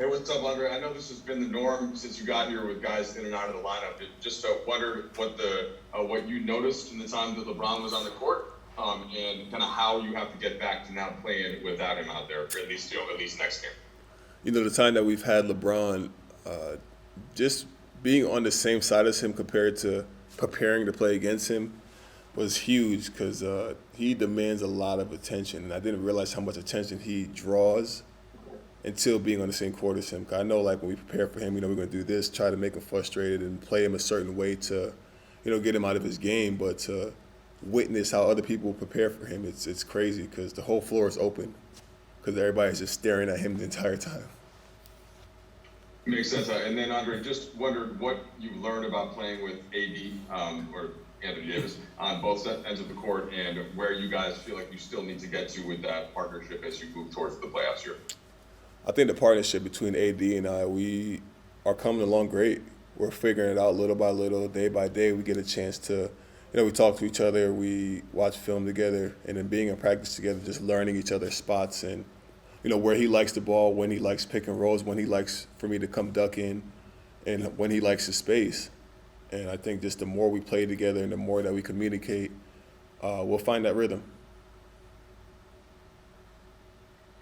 Hey, what's up, Andre? I know this has been the norm since you got here with guys in and out of the lineup. Just wondered what you noticed in the time that LeBron was on the court, and kind of how you have to get back to now playing without him out there, for at least next game. The time that we've had LeBron, uh, just being on the same side as him compared to preparing to play against him was huge because he demands a lot of attention, and I didn't realize how much attention he draws until being on the same court as him. 'Cause I know, like, when we prepare for him, we're going to do this, try to make him frustrated and play him a certain way to, get him out of his game. But to witness how other people prepare for him, it's crazy because the whole floor is open because everybody's just staring at him the entire time. Makes sense. And then, Andre, just wondered what you learned about playing with AD, or Anthony Davis on both ends of the court, and where you guys feel like you still need to get to with that partnership as you move towards the playoffs here. I think the partnership between AD and I, we are coming along great. We're figuring it out little by little, day by day. We get a chance to, we talk to each other, we watch film together, and then being in practice together, just learning each other's spots and, where he likes the ball, when he likes pick and rolls, when he likes for me to come duck in, and when he likes his space. And I think just the more we play together and the more that we communicate, we'll find that rhythm.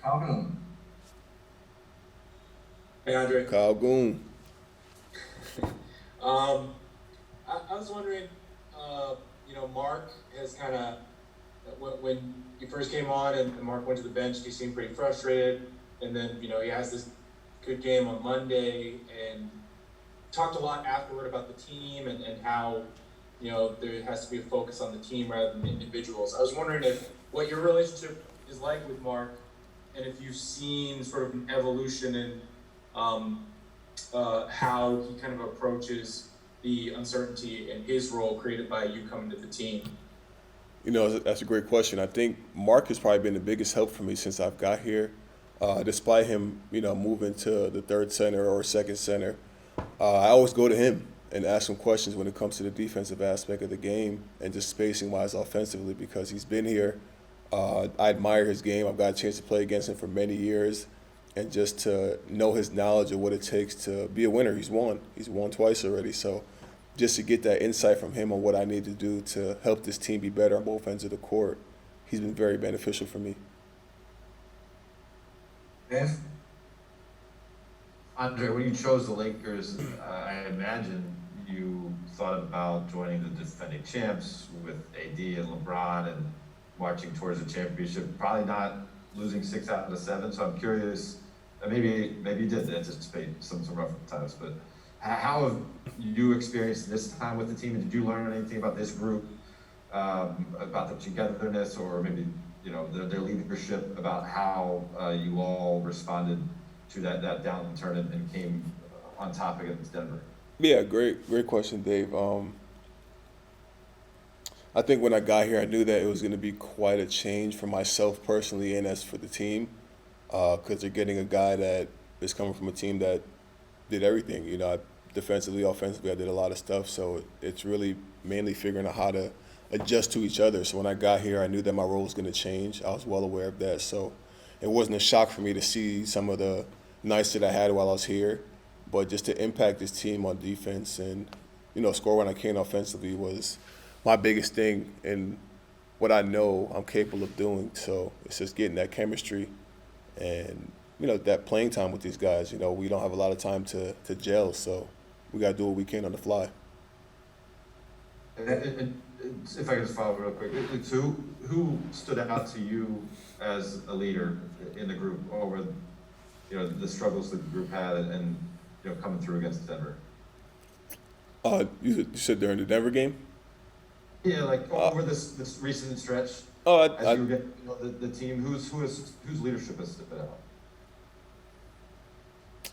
Calvin. Hey, Andre. Kyle Goon. I was wondering, Mark has kind of, when he first came on and Mark went to the bench, he seemed pretty frustrated. And then, he has this good game on Monday and talked a lot afterward about the team and how, there has to be a focus on the team rather than the individuals. I was wondering what your relationship is like with Mark and if you've seen sort of an evolution in how he kind of approaches the uncertainty in his role created by you coming to the team. That's a great question. I think Mark has probably been the biggest help for me since I've got here. Despite him, moving to the third center or second center, I always go to him and ask him questions when it comes to the defensive aspect of the game and just spacing wise offensively because he's been here. I admire his game. I've got a chance to play against him for many years, and just to know his knowledge of what it takes to be a winner. He's won twice already. So just to get that insight from him on what I need to do to help this team be better on both ends of the court, he's been very beneficial for me. Dave? Andre, when you chose the Lakers, I imagine you thought about joining the defending champs with AD and LeBron and marching towards the championship. Probably not losing 6 out of 7. So I'm curious. Maybe you did anticipate some rough times, but how have you experienced this time with the team? And did you learn anything about this group, about the togetherness, or maybe their leadership, about how you all responded to that downturn and came on top against Denver? Yeah, great question, Dave. I think when I got here, I knew that it was going to be quite a change for myself personally and as for the team, because they're getting a guy that is coming from a team that did everything. Defensively, offensively, I did a lot of stuff. So it's really mainly figuring out how to adjust to each other. So when I got here, I knew that my role was going to change. I was well aware of that. So it wasn't a shock for me to see some of the nights that I had while I was here, but just to impact this team on defense and, score when I can offensively was my biggest thing and what I know I'm capable of doing. So it's just getting that chemistry and, that playing time with these guys. We don't have a lot of time to gel, so we got to do what we can on the fly. And if I could just follow real quick, who stood out to you as a leader in the group over, the struggles that the group had and coming through against Denver? You said during the Denver game? Yeah, like over this recent stretch. As you were getting the team, whose leadership has stood out?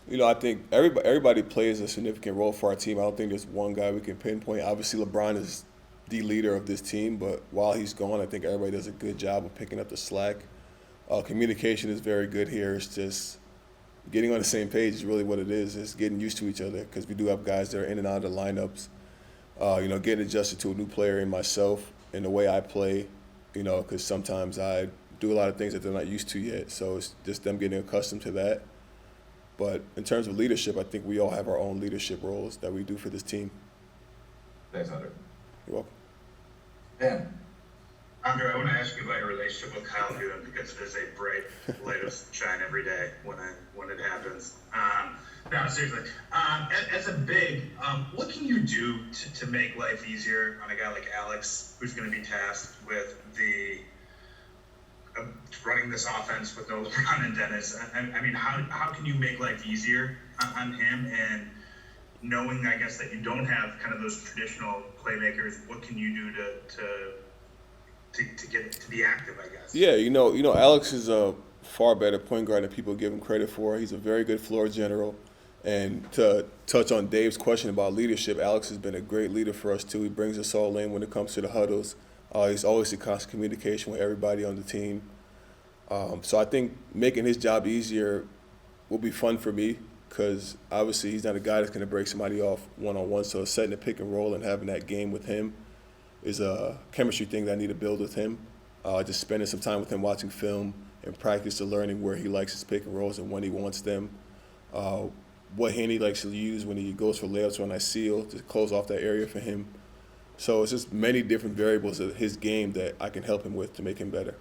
I think everybody plays a significant role for our team. I don't think there's one guy we can pinpoint. Obviously, LeBron is the leader of this team, but while he's gone, I think everybody does a good job of picking up the slack. Communication is very good here. It's just getting on the same page is really what it is. It's getting used to each other because we do have guys that are in and out of the lineups. Getting adjusted to a new player in myself and the way I play, because sometimes I do a lot of things that they're not used to yet. So it's just them getting accustomed to that. But in terms of leadership, I think we all have our own leadership roles that we do for this team. Thanks, Hunter. You're welcome. Ben, Andre, I want to ask you about your relationship with Kyle Newton because it is a bright light of shine every day when it happens. No, seriously. As a big, what can you do to make life easier on a guy like Alex, who's going to be tasked with the running this offense with no LeBron and Dennis? I mean, how can you make life easier on him? And knowing, I guess, that you don't have kind of those traditional playmakers, what can you do to get to be active, I guess? Yeah, you know, Alex is a far better point guard than people give him credit for. He's a very good floor general. And to touch on Dave's question about leadership, Alex has been a great leader for us too. He brings us all in when it comes to the huddles. He's always in constant communication with everybody on the team. So I think making his job easier will be fun for me because obviously he's not a guy that's going to break somebody off one-on-one. So setting a pick and roll and having that game with him is a chemistry thing that I need to build with him. Just spending some time with him watching film and practice to learning where he likes his pick and rolls and when he wants them. What hand he likes to use when he goes for layups or on that seal to close off that area for him. So it's just many different variables of his game that I can help him with to make him better.